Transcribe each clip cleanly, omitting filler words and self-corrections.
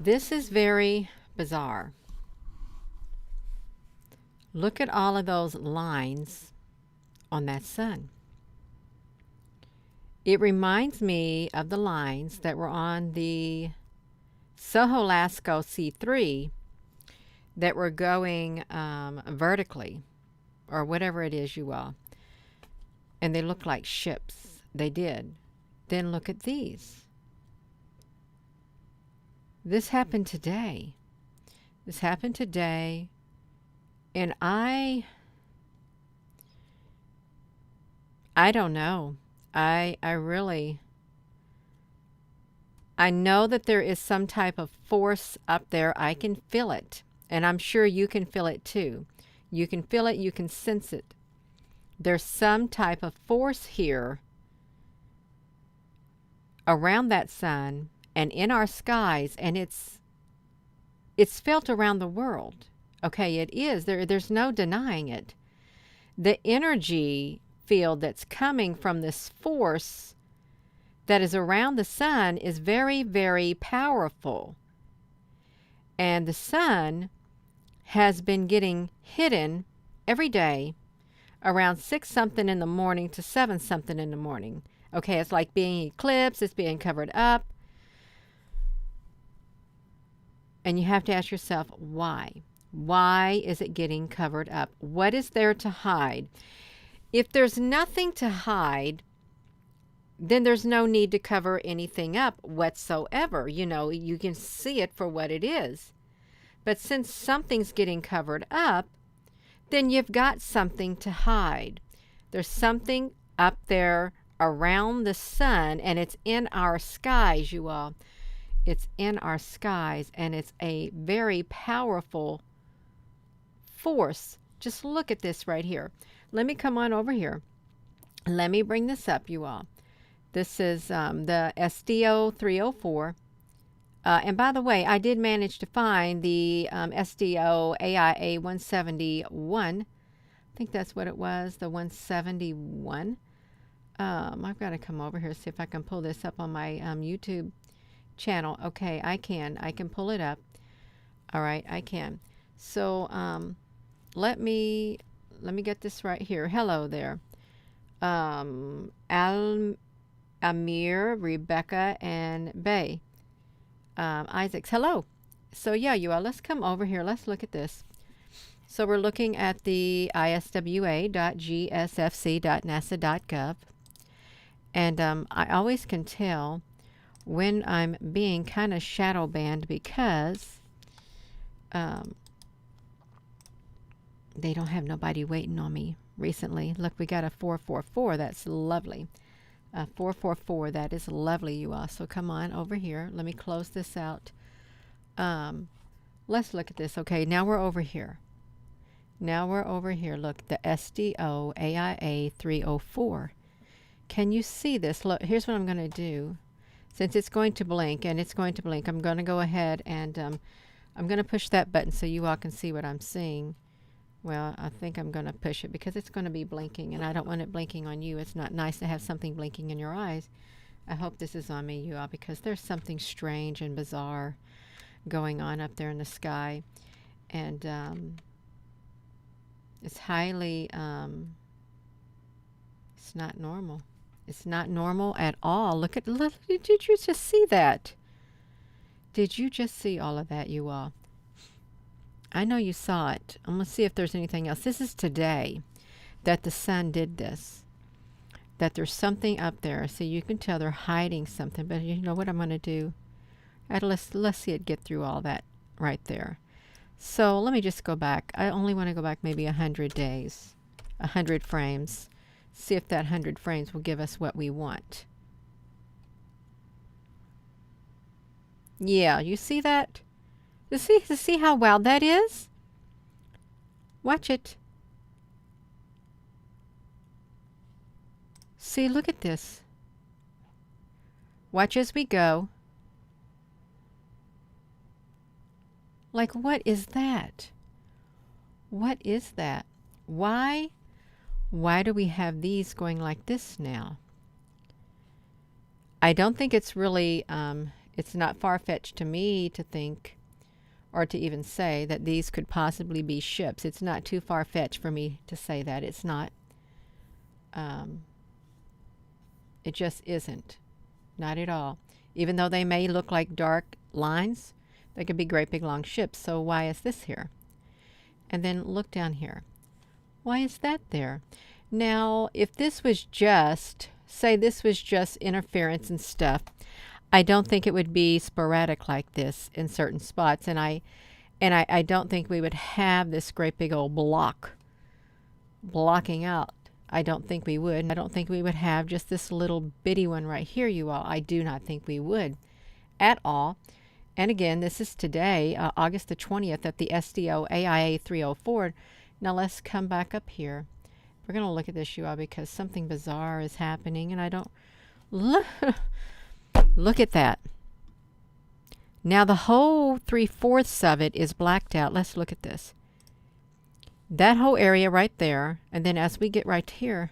This is very bizarre. Look at all of those lines on that sun. It reminds me of the lines that were on the Soho Lasco C3 that were going vertically, or whatever it is you all. And they look like ships. They did. Then look at these. This happened today. This happened today. And I don't know. I really, I know that there is some type of force up there. I can feel it. And I'm sure you can feel it too. You can feel it, you can sense it. There's some type of force here around that sun and in our skies, and it's felt around the world. Okay, it is. There's no denying it. The energy field that's coming from this force that is around the sun is very, very powerful. And the sun has been getting hidden every day around 6 something in the morning to 7 something in the morning. Okay, it's like being eclipsed, it's being covered up. And you have to ask yourself, why? Why is it getting covered up? What is there to hide? If there's nothing to hide, then there's no need to cover anything up whatsoever. You know, you can see it for what it is. But since something's getting covered up, then you've got something to hide. There's something up there around the sun, and it's in our skies, you all. It's in our skies, and it's a very powerful force. Just look at this right here. Let me come on over here. Let me bring this up, you all. This is the SDO 304. And by the way, I did manage to find the SDO AIA 171. I think that's what it was, the 171. I've got to come over here, see if I can pull this up on my YouTube channel. Okay, I can pull it up. All right, I can. So let me get this right here. Hello there. Amir, Rebecca, and Bay. Isaacs, hello. So yeah, you all, let's come over here. Let's look at this. So we're looking at the iswa.gsfc.nasa.gov. And I always can tell when I'm being kind of shadow banned because they don't have nobody waiting on me recently. Look, we got a 444. That's lovely. 444. That is lovely, you all. So come on over here. Let me close this out. Let's look at this. Okay, now we're over here. Now we're over here. Look, the SDO AIA 304. Can you see this? Look, here's what I'm going to do. Since it's going to blink, and it's going to blink, I'm going to go ahead and I'm going to push that button so you all can see what I'm seeing. Well, I think I'm going to push it because it's going to be blinking, and I don't want it blinking on you. It's not nice to have something blinking in your eyes. I hope this is on me, you all, because there's something strange and bizarre going on up there in the sky. And it's highly, it's not normal. It's not normal at all. Look, did you just see that? Did you just see all of that, you all? I know you saw it. I'm going to see if there's anything else. This is today that the sun did this. That there's something up there. So you can tell they're hiding something. But you know what I'm going to do? Let's see it get through all that right there. So let me just go back. I only want to go back maybe 100 days. 100 frames. See if that 100 frames will give us what we want. Yeah, you see that? You see how wild that is? Watch it. See, look at this. Watch as we go. Like, what is that? What is that? Why do we have these going like this now? I don't think it's really It's not far-fetched to me to think or to even say that these could possibly be ships. It's not too far-fetched for me to say that. It's not. It just isn't. Not at all. Even though they may look like dark lines, they could be great big long ships. So why is this here? And then look down here. Why is that there? Now, if this was just, say this was just interference and stuff, I don't think it would be sporadic like this in certain spots. And I don't think we would have this great big old blocking out. I don't think we would. I don't think we would have just this little bitty one right here, you all. I do not think we would at all. And again, this is today, August the 20th at the SDO AIA 304. Now let's come back up here. We're going to look at this, you all, because something bizarre is happening, and I don't... Look at that. Now the whole 3/4 of it is blacked out. Let's look at this. That whole area right there, and then as we get right here,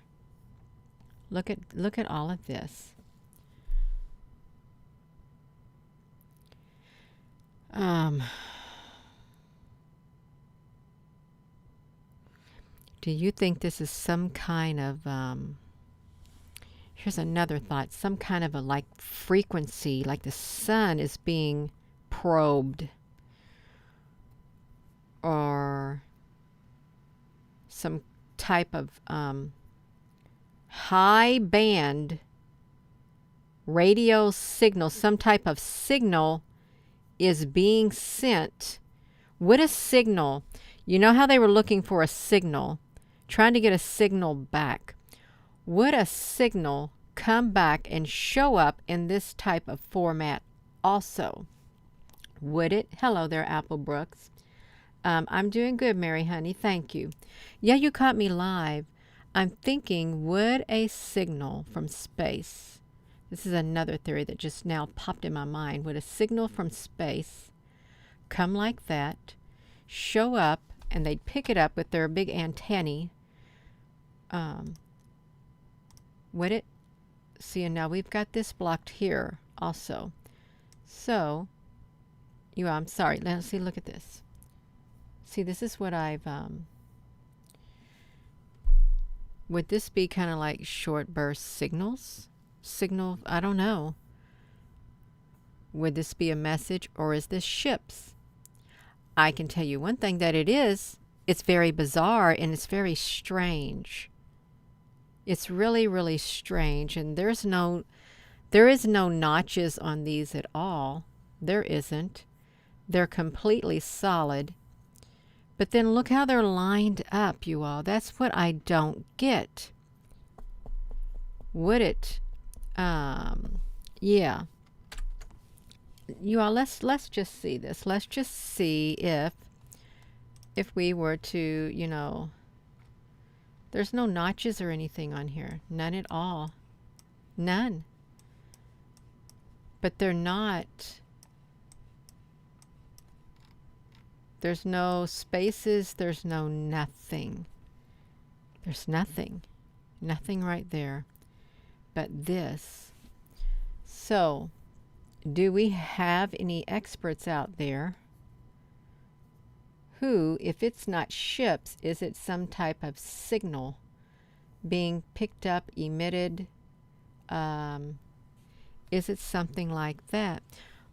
look at all of this. Do you think this is some kind of here's another thought, some kind of a like frequency, like the sun is being probed, or some type of high band radio signal, some type of signal is being sent. What a signal. You know how they were looking for a signal, trying to get a signal back. Would a signal come back and show up in this type of format also? Would it? Hello there, Apple Brooks. I'm doing good, Mary Honey. Thank you. Yeah, you caught me live. I'm thinking, would a signal from space, this is another theory that just now popped in my mind, would a signal from space come like that, show up, and they'd pick it up with their big antennae? Would it? See, and now we've got this blocked here also. So, I'm sorry. Let's see, look at this. See, this is what I've, would this be kind of like short burst signals? I don't know. Would this be a message, or is this ships? I can tell you one thing that it is. It's very bizarre and it's very strange. It's really, really strange, and there is no notches on these at all. There isn't. They're completely solid. But then look how they're lined up, you all. That's what I don't get. Would it? Yeah. You all, let's just see this. Let's just see if we were to, there's no notches or anything on here. None at all. None. But they're not. There's no spaces. There's no nothing. There's nothing. Nothing right there. But this. So, do we have any experts out there who, if it's not ships, is it some type of signal being picked up, emitted? Is it something like that?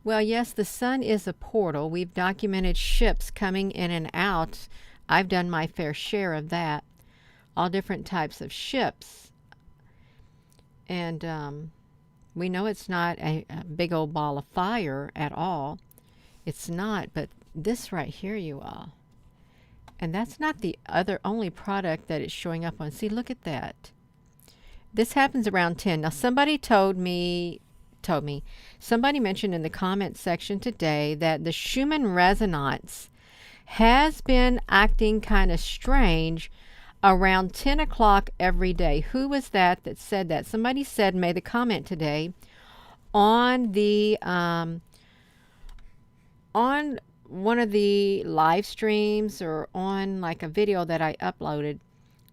Well, yes, the sun is a portal. We've documented ships coming in and out. I've done my fair share of that. All different types of ships. And we know it's not a big old ball of fire at all. It's not, but this right here, you all. And that's not the only product that is showing up on. See, look at that. This happens around 10. Now, somebody somebody mentioned in the comment section today that the Schumann resonance has been acting kind of strange around 10 o'clock every day. Who was that said that? Somebody said, made the comment today on the on one of the live streams or on like a video that I uploaded,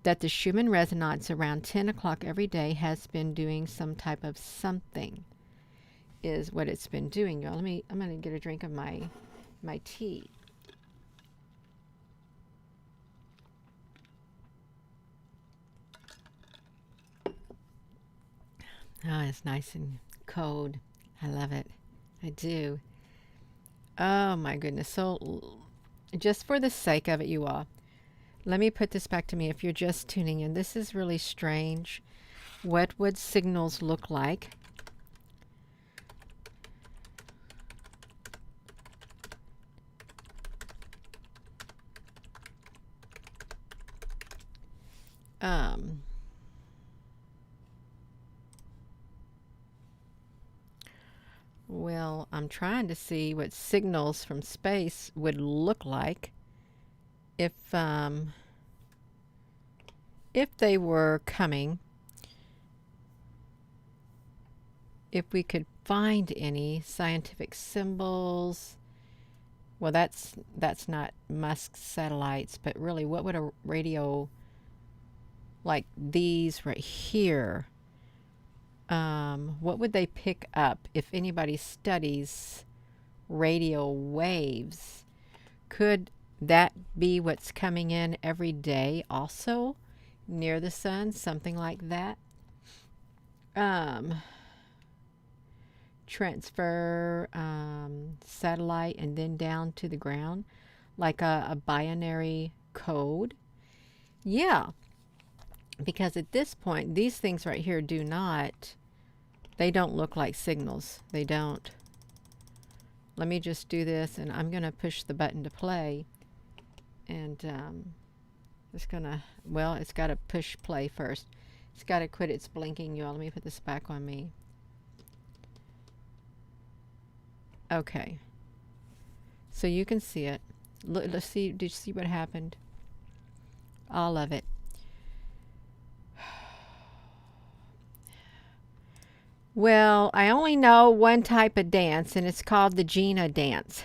that the Schumann resonance around 10 o'clock every day has been doing some type of something. is what it's been doing, y'all. I'm going to get a drink of my tea. Oh, it's nice and cold. I love it. I do. Oh my goodness. So just for the sake of it, you all, let me put this back to me. If you're just tuning in, this is really strange. What would signals look like? Well, I'm trying to see what signals from space would look like if they were coming, if we could find any scientific symbols. Well, that's not Musk's satellites, but really, what would a radio like these right here, what would they pick up if anybody studies radio waves? Could that be what's coming in every day also near the sun? Something like that. Transfer satellite and then down to the ground like a binary code. Yeah, because at this point, these things right here they don't look like signals. They don't. Let me just do this, and I'm going to push the button to play. And it's going to, well, it's got to push play first. It's got to quit its blinking, y'all. Let me put this back on me. Okay. So you can see it. Look, let's see. Did you see what happened? All of it. Well, I only know one type of dance, and it's called the Gina dance.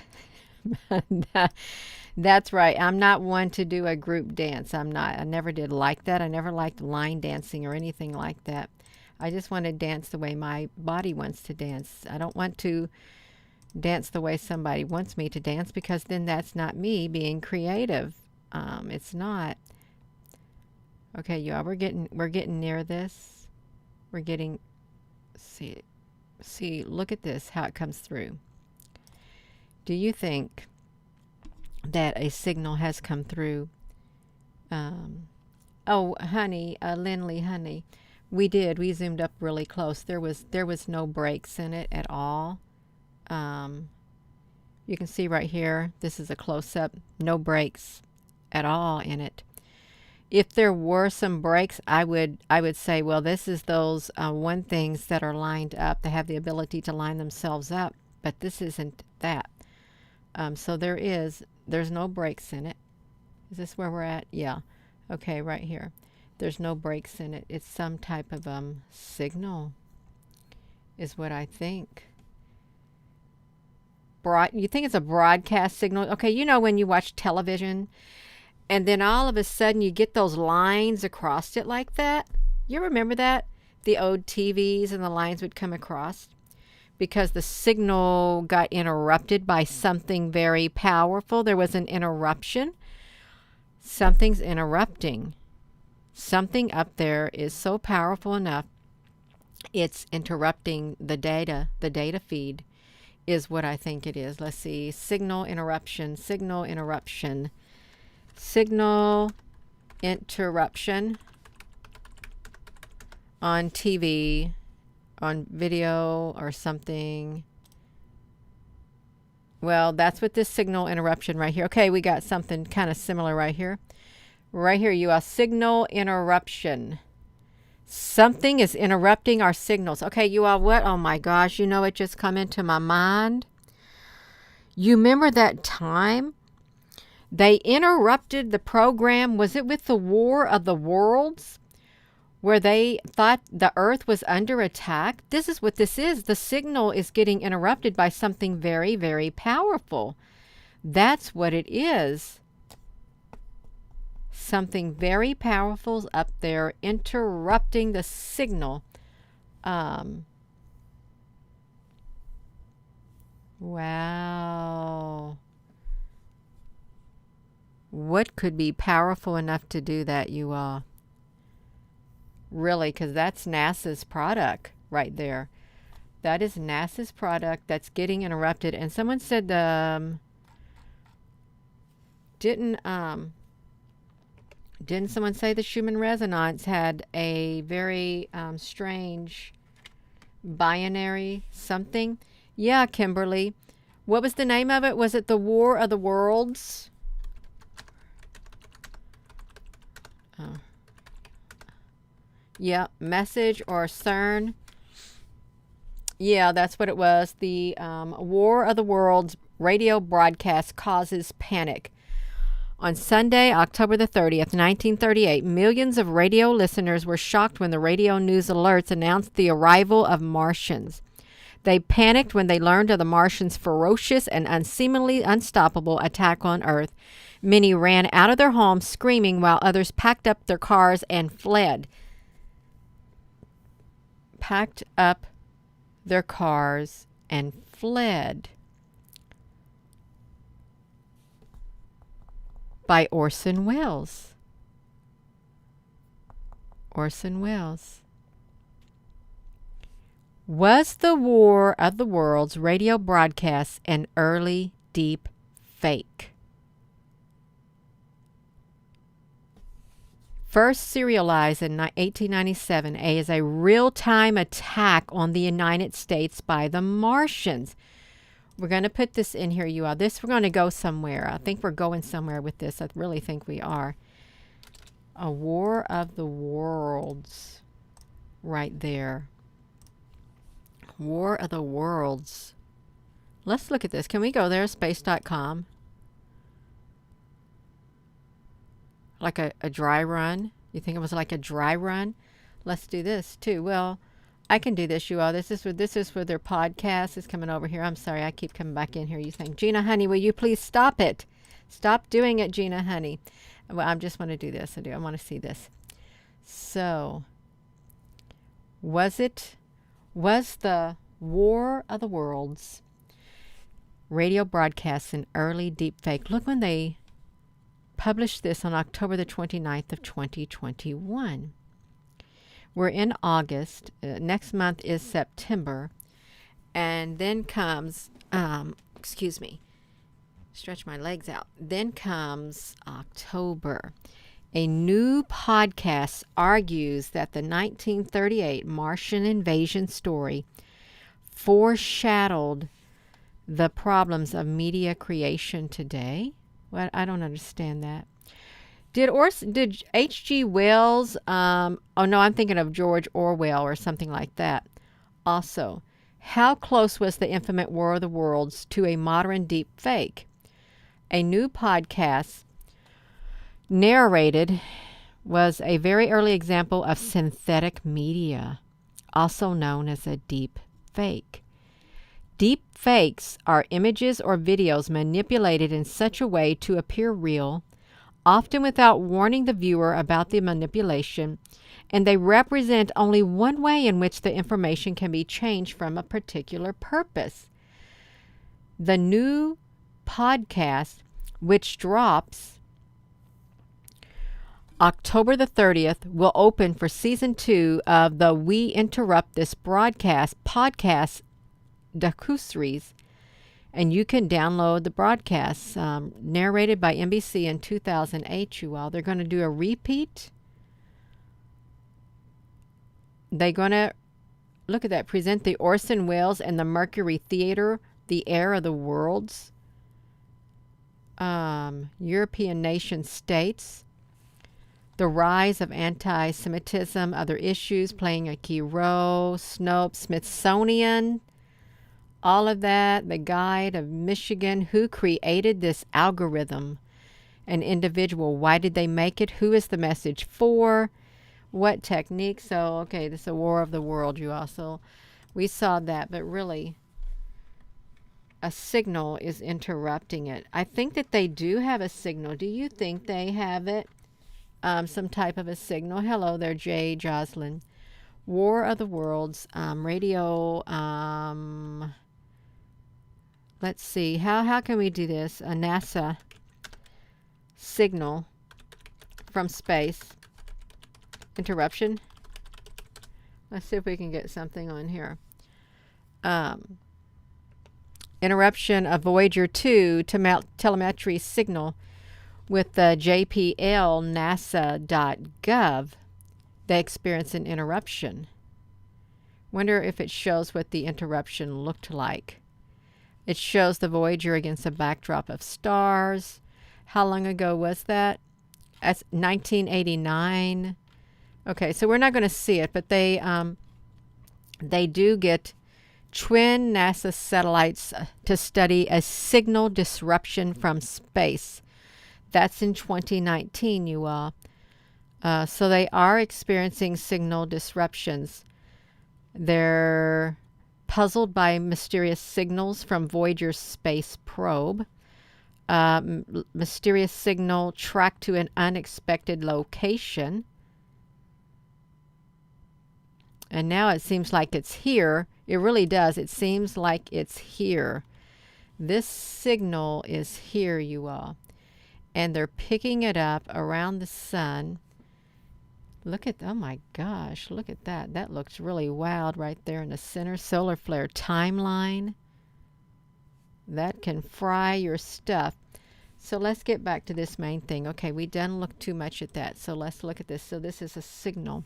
That's right. I'm not one to do a group dance. I'm not. I never did like that. I never liked line dancing or anything like that. I just want to dance the way my body wants to dance. I don't want to dance the way somebody wants me to dance, because then that's not me being creative. It's not. Okay, y'all, we're getting near this. We're getting. See, look at this, how it comes through. Do you think that a signal has come through? Oh, honey, Lindley, honey, we zoomed up really close. There was no breaks in it at all. You can see right here, this is a close-up, no breaks at all in it. If there were some breaks, I would say, well, this is those one things that are lined up. They have the ability to line themselves up, but this isn't that. So there's no breaks in it. Is this where we're at? Yeah. Okay, right here. There's no breaks in it. It's some type of signal, is what I think. You think it's a broadcast signal? Okay, you know when you watch television, and then all of a sudden you get those lines across it like that. You remember that? The old TVs and the lines would come across because the signal got interrupted by something very powerful. There was an interruption. Something's interrupting. Something up there is so powerful enough, it's interrupting the data feed is what I think it is. Let's see. Signal interruption. Signal interruption on TV, on video or something. Well, that's what this signal interruption right here. Okay, we got something kind of similar right here. Right here, you have signal interruption. Something is interrupting our signals. Okay, you all, what? Oh my gosh, it just come into my mind. You remember that time they interrupted the program? Was it with the War of the Worlds, where they thought the Earth was under attack? This is what this is. The signal is getting interrupted by something very, very powerful. That's what it is. Something very powerful up there interrupting the signal. Wow. What could be powerful enough to do that, you all? Really, because that's NASA's product right there. That is NASA's product that's getting interrupted. And someone said didn't didn't someone say the Schumann resonance had a very strange binary something? Yeah, Kimberly. What was the name of it? Was it the War of the Worlds? Oh. Yeah, message or CERN. Yeah, that's what it was. The War of the Worlds radio broadcast causes panic. On Sunday, October the 30th, 1938, millions of radio listeners were shocked when the radio news alerts announced the arrival of Martians. They panicked when they learned of the Martians' ferocious and unseemingly unstoppable attack on Earth. Many ran out of their homes screaming while others packed up their cars and fled. Packed up their cars and fled. By Orson Welles. Orson Welles. Was the War of the Worlds radio broadcast an early deep fake? First serialized in 1897 as a real-time attack on the United States by the Martians. We're going to put this in here, you all. We're going to go somewhere. I think we're going somewhere with this. I really think we are. A War of the Worlds. Right there. War of the Worlds. Let's look at this. Can we go there? Space.com. Like a dry run. You think it was like a dry run? Let's do this too. Well, I can do this, you all. This is for their podcast. It's coming over here. I'm sorry, I keep coming back in here. You think, Gina Honey, will you please stop it? Stop doing it, Gina Honey. Well, I just want to do this. I want to see this. So, was the War of the Worlds radio broadcast an early deep fake? Look when they published this on October the 29th of 2021. We're in August. Next month is September. And then comes, stretch my legs out. Then comes October. A new podcast argues that the 1938 Martian invasion story foreshadowed the problems of media creation today. Well, I don't understand that. Did H.G. Wells, I'm thinking of George Orwell or something like that. Also, how close was the infamous War of the Worlds to a modern deep fake? A new podcast narrated was a very early example of synthetic media, also known as a deep fake. Deep fakes are images or videos manipulated in such a way to appear real, often without warning the viewer about the manipulation, and they represent only one way in which the information can be changed from a particular purpose. The new podcast, which drops October the 30th, will open for season 2 of the We Interrupt This Broadcast podcast docuseries, and you can download the broadcasts narrated by NBC in 2008. You all, they're going to do a repeat. They're going to look at that. Present the Orson Welles and the Mercury Theater, the Heir of the Worlds, European nation states, the rise of anti-Semitism, other issues playing a key role, Snopes, Smithsonian. All of that, the Guide of Michigan, who created this algorithm, an individual, why did they make it, who is the message for, what technique. So, okay, this is a War of the World, you also, we saw that, but really, a signal is interrupting it. I think that they do have a signal. Do you think they have it? Some type of a signal. Hello there, Jay Jocelyn. War of the Worlds, radio, let's see, how can we do this? A NASA signal from space. Interruption. Let's see if we can get something on here. Interruption of Voyager 2 telemetry signal with the JPL NASA.gov. They experience an interruption. Wonder if it shows what the interruption looked like. It shows the Voyager against a backdrop of stars. How long ago was that? That's 1989. Okay, so we're not going to see it, but they do get twin NASA satellites to study a signal disruption from space. That's in 2019, you all. So they are experiencing signal disruptions. They're puzzled by mysterious signals from Voyager's space probe. Mysterious signal tracked to an unexpected location. And now it seems like it's here. It really does. It seems like it's here. This signal is here, you all. And they're picking it up around the sun. Look at, oh my gosh, look at that. That looks really wild right there in the center. Solar flare timeline. That can fry your stuff. So let's get back to this main thing. Okay, we done looked too much at that. So let's look at this. So this is a signal.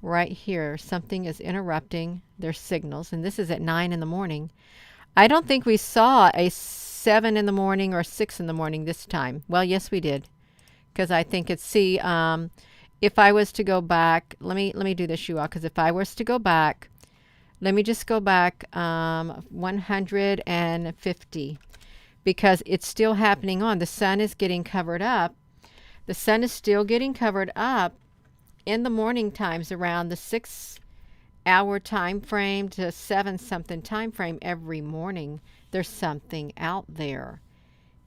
Right here, something is interrupting their signals, and this is at 9 in the morning. I don't think we saw a 7 in the morning or 6 in the morning this time. Well, yes, we did, because I think it's, see, if I was to go back, let me do this, you all, because if I was to go back, let me just go back 150, because it's still happening on. The sun is getting covered up. The sun is still getting covered up in the morning times around the 6-hour time frame to 7-something time frame every morning. There's something out there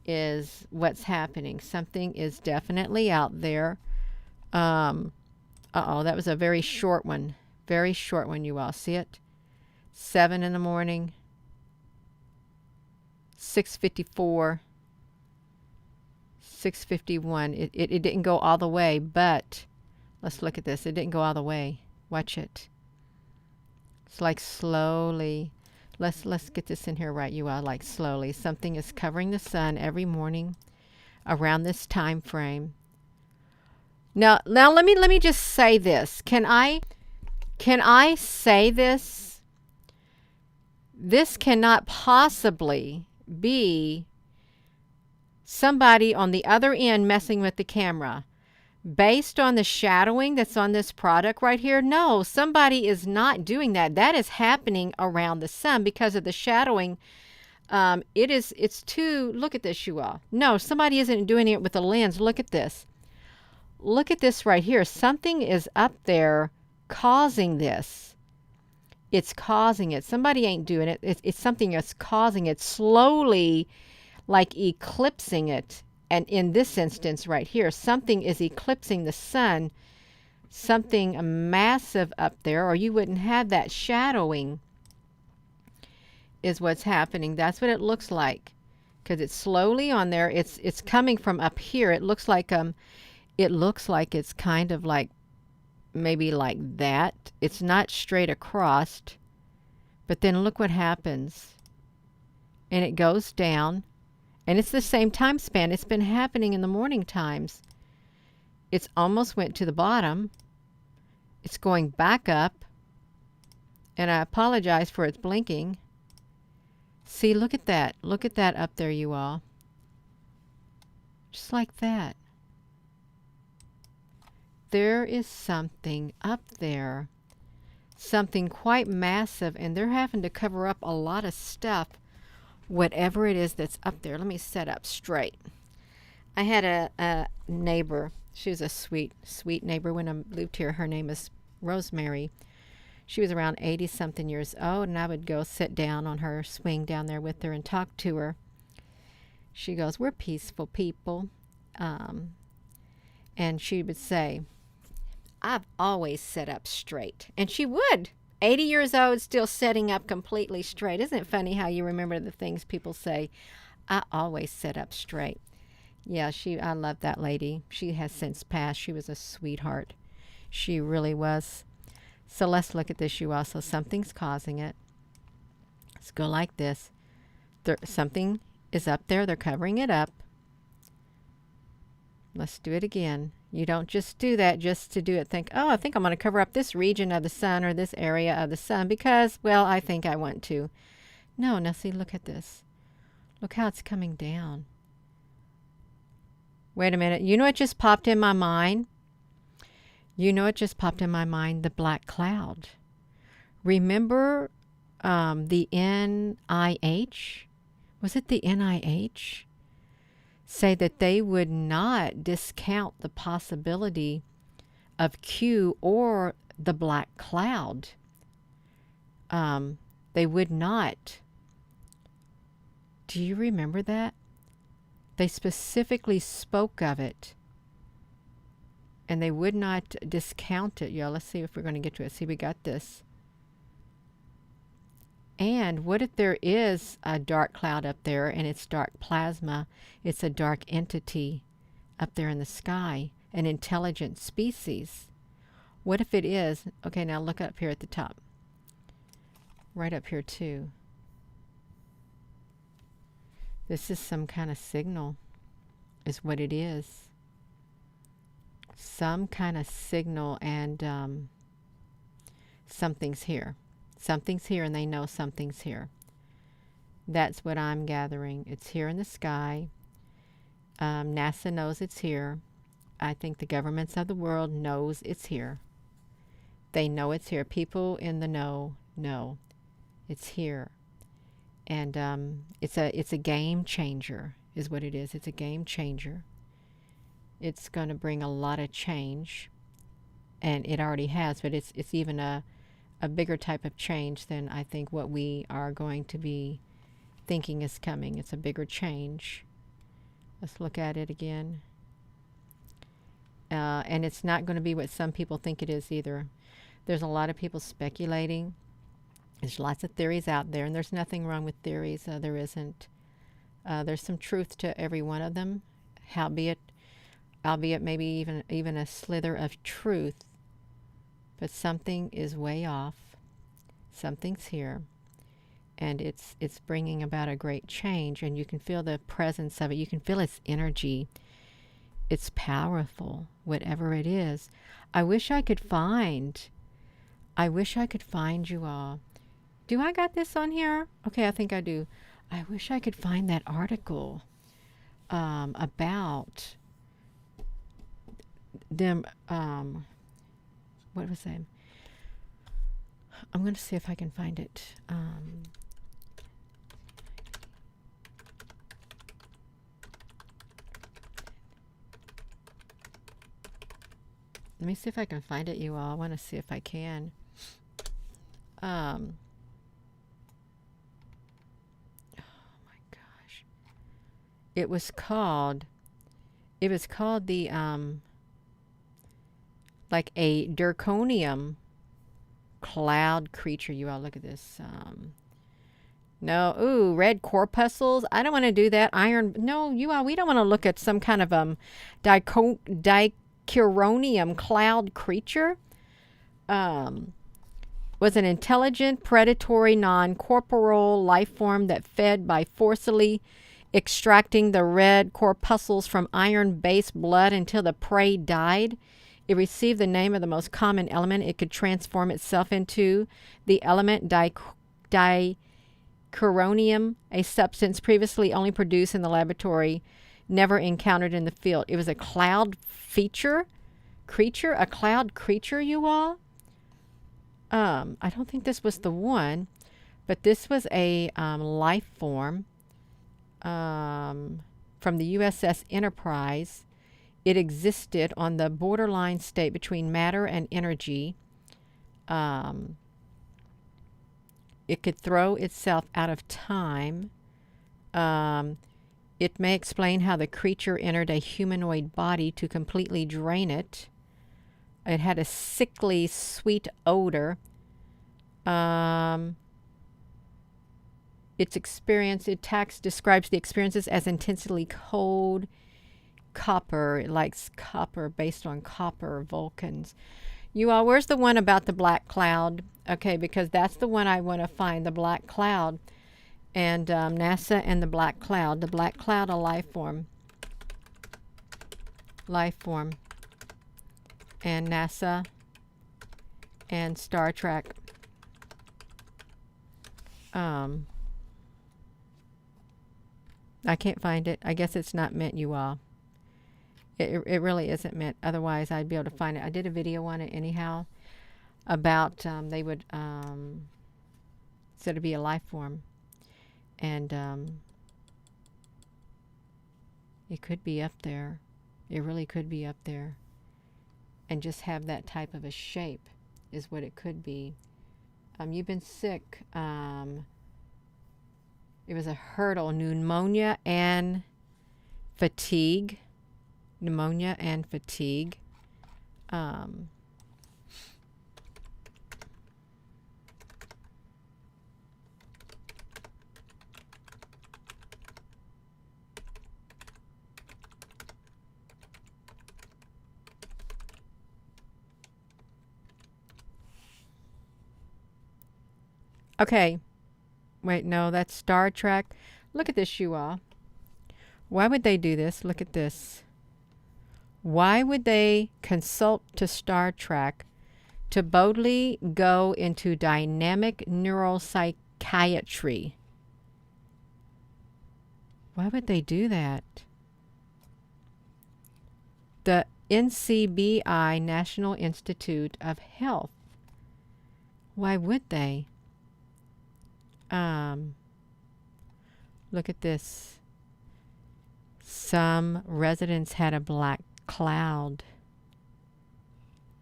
is what's happening. Something is definitely out there. That was a very short one. Very short one, you all. See it? 7 in the morning. 6:54. 6:51. It didn't go all the way, but let's look at this. It didn't go all the way. Watch it. It's like slowly. Let's get this in here right, you all. Like slowly. Something is covering the sun every morning around this time frame. Now let me just say this. Can I say this? This cannot possibly be somebody on the other end messing with the camera. Based on the shadowing that's on this product right here, no, somebody is not doing that. That is happening around the sun because of the shadowing. It's too, look at this, you all. No, somebody isn't doing it with a lens. Look at this. Look at this right here. Something is up there causing this. It's causing it. Somebody ain't doing it. It's something that's causing it, slowly, like eclipsing it. And in this instance right here, something is eclipsing the sun, something massive up there, or you wouldn't have that shadowing is what's happening. That's what it looks like, because it's slowly on there. It's coming from up here. It looks like it's kind of like maybe like that. It's not straight across, but then look what happens. And it goes down. And it's the same time span. It's been happening in the morning times. It's almost went to the bottom. It's going back up. And I apologize for its blinking. See, look at that. Look at that up there, you all. Just like that. There is something up there. Something quite massive. And they're having to cover up a lot of stuff. Whatever it is that's up there. Let me set up straight. I had a neighbor. She was a sweet neighbor when I lived here. Her name is Rosemary. She was around 80-something years old, and I would go sit down on her swing down there with her and talk to her. She goes, "We're peaceful people." And she would say, "I've always set up straight." And she would. 80 years old, still sitting up completely straight. Isn't it funny how you remember the things people say? I always sit up straight. Yeah, I love that lady. She has since passed. She was a sweetheart. She really was. So let's look at this, you all. So something's causing it. Let's go like this. Something is up there. They're covering it up. Let's do it again. You don't just do that just to do it. Think, oh, I think I'm going to cover up this region of the sun or this area of the sun because, well, I think I want to. No, now see, look at this. Look how it's coming down. Wait a minute. You know what just popped in my mind? The black cloud. Remember the NIH? Was it the NIH? Say that they would not discount the possibility of Q or the black cloud. They would not. Do you remember that? They specifically spoke of it. And they would not discount it. Yeah, let's see if we're going to get to it. See, we got this. And what if there is a dark cloud up there and it's dark plasma? It's a dark entity up there in the sky, an intelligent species. What if it is? Okay, now look up here at the top. Right up here too. This is some kind of signal, is what it is. Some kind of signal, and something's here. Something's here, and they know something's here. That's what I'm gathering. It's here in the sky. NASA knows it's here. I think the governments of the world knows it's here. They know it's here. People in the know it's here. And it's a game changer, is what it is. It's a game changer. It's going to bring a lot of change, and it already has, but it's even a bigger type of change than I think what we are going to be thinking is coming. It's a bigger change. Let's look at it again. And it's not going to be what some people think it is either. There's a lot of people speculating. There's lots of theories out there, and there's nothing wrong with theories. There isn't. There's some truth to every one of them, albeit maybe even a slither of truth. But something is way off. Something's here, and it's bringing about a great change, and you can feel the presence of it. You can feel its energy. It's powerful, whatever it is. I wish I could find you all. Do I got this on here? Okay, I think I do. I wish I could find that article about them. What was that? I'm going to see if I can find it. Let me see if I can find it, you all. I want to see if I can. Oh my gosh. It was called the like a Draconium cloud creature. You all look at this. No, ooh, red corpuscles. I don't want to do that. Iron. No, you all. We don't want to look at some kind of dicuronium cloud creature. Was an intelligent, predatory, non-corporeal life form that fed by forcibly extracting the red corpuscles from iron-based blood until the prey died. It received the name of the most common element it could transform itself into, the element dicuronium, a substance previously only produced in the laboratory, never encountered in the field. It was a cloud creature, you all. I don't think this was the one, but this was a life form from the USS Enterprise. It existed on the borderline state between matter and energy. It could throw itself out of time. It may explain how the creature entered a humanoid body to completely drain it. It had a sickly, sweet odor. Um, describes the experiences as intensely cold copper. It likes copper based on copper volcans. You all, where's the one about the black cloud? Okay, because that's the one I want to find, the black cloud. And NASA and the black cloud. The black cloud, a life form. Life form. And NASA and Star Trek. I can't find it. I guess it's not meant, you all. It really isn't meant. Otherwise, I'd be able to find it. I did a video on it anyhow about they would said to be a life form, and it could be up there. It really could be up there, and just have that type of a shape is what it could be. You've been sick. It was a hurdle, pneumonia and fatigue. Pneumonia and fatigue. Okay. Wait, no, that's Star Trek. Look at this, you all. Why would they do this? Look at this. Why would they consult to Star Trek to boldly go into dynamic neuropsychiatry? Why would they do that? The NCBI, National Institute of Health. Why would they? Look at this. Some residents had a black cloud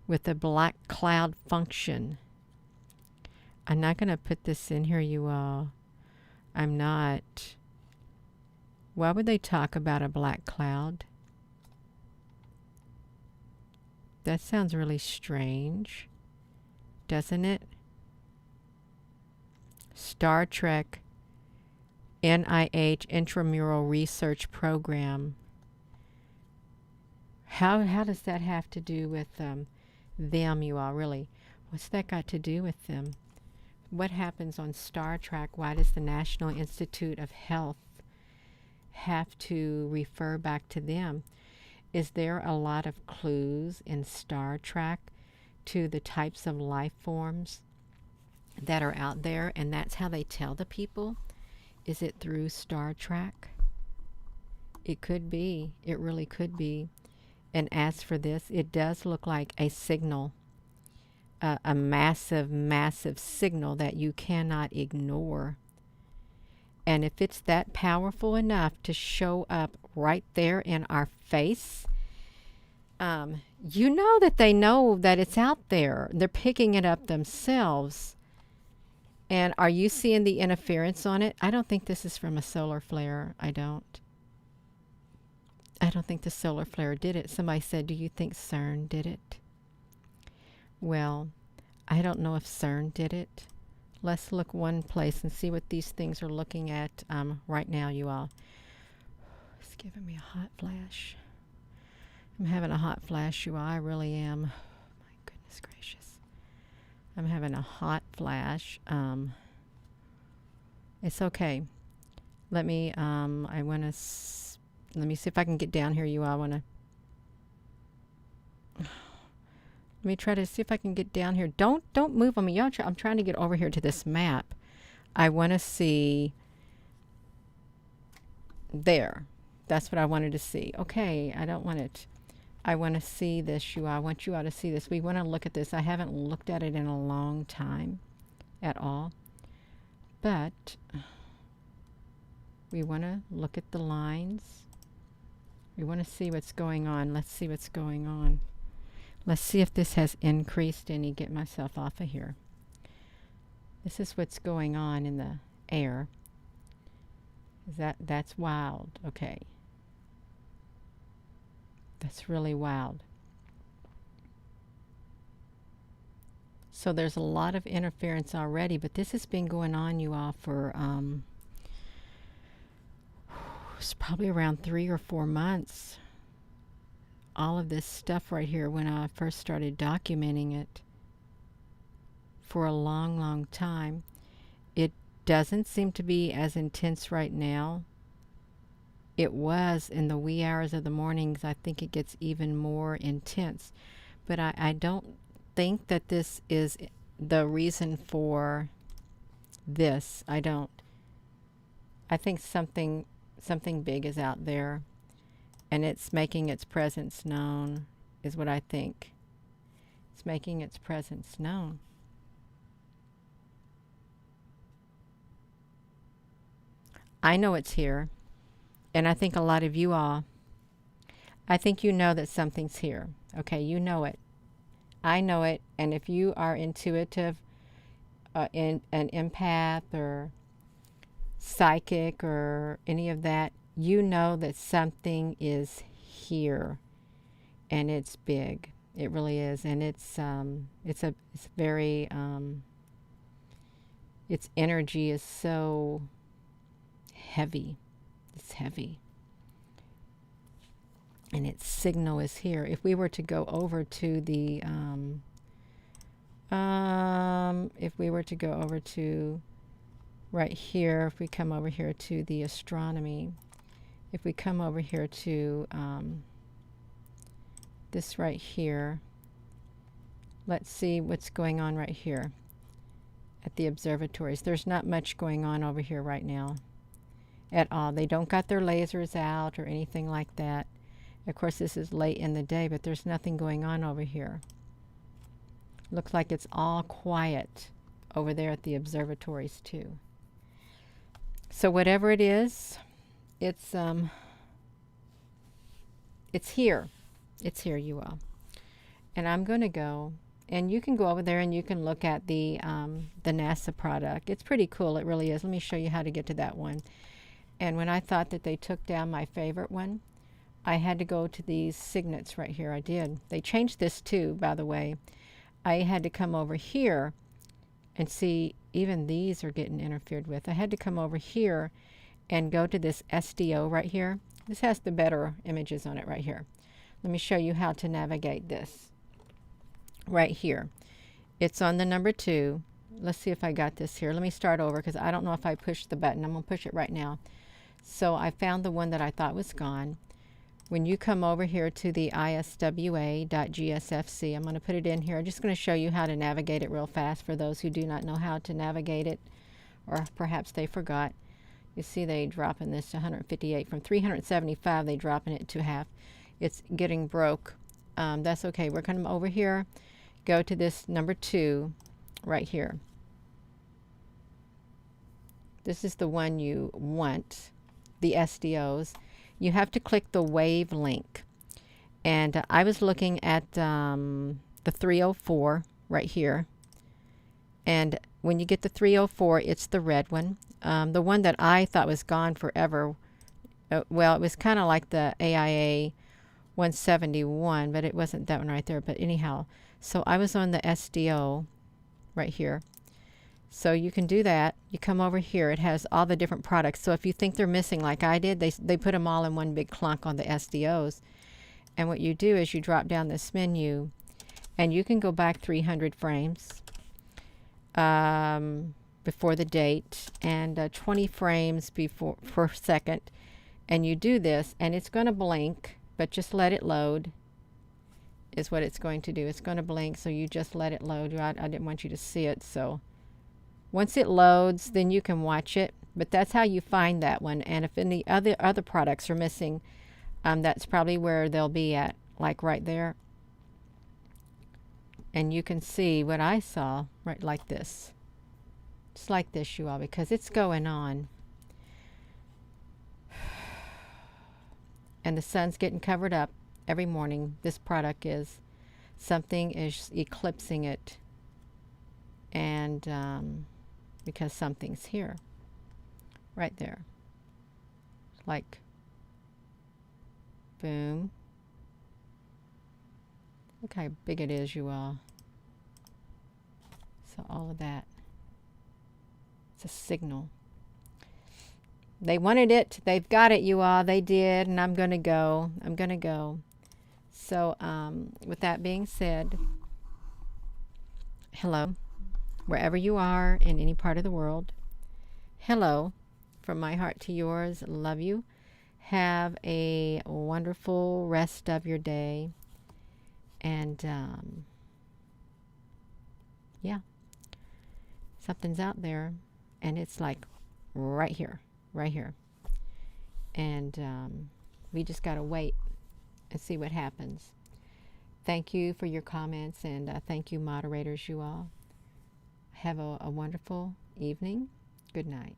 with a black cloud function. I'm not going to put this in here, you all. I'm not. Why would they talk about a black cloud? That sounds really strange, doesn't it? Star Trek NIH Intramural Research Program. How does that have to do with them, you all, really? What's that got to do with them? What happens on Star Trek? Why does the National Institute of Health have to refer back to them? Is there a lot of clues in Star Trek to the types of life forms that are out there, and that's how they tell the people? Is it through Star Trek? It could be. It really could be. And as for this, it does look like a signal, a massive, massive signal that you cannot ignore. And if it's that powerful enough to show up right there in our face, you know that they know that it's out there. They're picking it up themselves. And are you seeing the interference on it? I don't think this is from a solar flare. I don't think the solar flare did it. Somebody said, do you think CERN did it? Well, I don't know if CERN did it. Let's look one place and see what these things are looking at right now, you all. It's giving me a hot flash. I'm having a hot flash, you all. I really am. My goodness gracious. I'm having a hot flash. It's okay. Let me, let me see if I can get down here, you all. Let me try to see if I can get down here. Don't move on me. Y'all, I'm trying to get over here to this map. I want to see there. That's what I wanted to see. Okay, I don't want it. I want to see this, you all. I want you all to see this. We want to look at this. I haven't looked at it in a long time at all. But we want to look at the lines. We want to see what's going on. Let's see what's going on. Let's see if this has increased any. Get myself off of here. This is what's going on in the air. That's wild. Okay. That's really wild. So there's a lot of interference already, but this has been going on, you all, for it's probably around 3 or 4 months. All of this stuff right here when I first started documenting it for a long, long time. It doesn't seem to be as intense right now. It was in the wee hours of the mornings. I think it gets even more intense. But I don't think that this is the reason for this. I don't. I think something big is out there, and it's making its presence known, is what I think. It's making its presence known. I know it's here, and I think a lot of you all, I think you know that something's here. Okay, you know it. I know it, and if you are intuitive, an empath or psychic or any of that, you know that something is here, and it's big. It really is, and it's very its energy is so heavy. It's heavy, and its signal is here. If we were to go over to the if we were to go over to right here, if we come over here to the astronomy, if we come over here to this right here, let's see what's going on right here at the observatories. There's not much going on over here right now at all. They don't got their lasers out or anything like that. Of course, this is late in the day, but there's nothing going on over here. Looks like it's all quiet over there at the observatories too. So whatever it is, it's here. It's here, you all. And I'm going to go, and you can go over there and you can look at the NASA product. It's pretty cool. It really is. Let me show you how to get to that one. And when I thought that they took down my favorite one, I had to go to these signets right here. I did. They changed this too, by the way. I had to come over here and see, even these are getting interfered with. I had to come over here and go to this SDO right here. This has the better images on it right here. Let me show you how to navigate this right here. It's on the number 2. Let's see if I got this here. Let me start over because I don't know if I pushed the button. I'm going to push it right now. So I found the one that I thought was gone. When you come over here to the iswa.gsfc, I'm going to put it in here. I'm just going to show you how to navigate it real fast for those who do not know how to navigate it, or perhaps they forgot. You see they dropping this to 158. From 375, they dropping it to half. It's getting broke. That's okay. We're going to come over here, go to this number 2 right here. This is the one you want, the SDOs. You have to click the wave link. And I was looking at the 304 right here. And when you get the 304, it's the red one. The one that I thought was gone forever, well, it was kind of like the AIA 171, but it wasn't that one right there. But anyhow, so I was on the SDO right here. So you can do that. You come over here. It has all the different products. So if you think they're missing like I did, they put them all in one big clunk on the SDOs. And what you do is you drop down this menu, and you can go back 300 frames before the date, and 20 frames per second. And you do this, and it's going to blink, but just let it load is what it's going to do. It's going to blink, so you just let it load. I didn't want you to see it, so once it loads, then you can watch it. But that's how you find that one. And if any other products are missing, that's probably where they'll be at, like right there. And you can see what I saw right like this. Just like this, you all, because it's going on. And the sun's getting covered up every morning. This product is. Something is eclipsing it. And because something's here. Right there. Like, boom. Look how big it is, you all. So all of that, it's a signal. They wanted it. They've got it, you all. They did. And I'm going to go. I'm going to go. So with that being said, hello, wherever you are in any part of the world. Hello, from my heart to yours. Love you. Have a wonderful rest of your day. And yeah, something's out there. And it's like right here. Right here. And we just got to wait and see what happens. Thank you for your comments, and thank you, moderators, you all. Have a wonderful evening. Good night.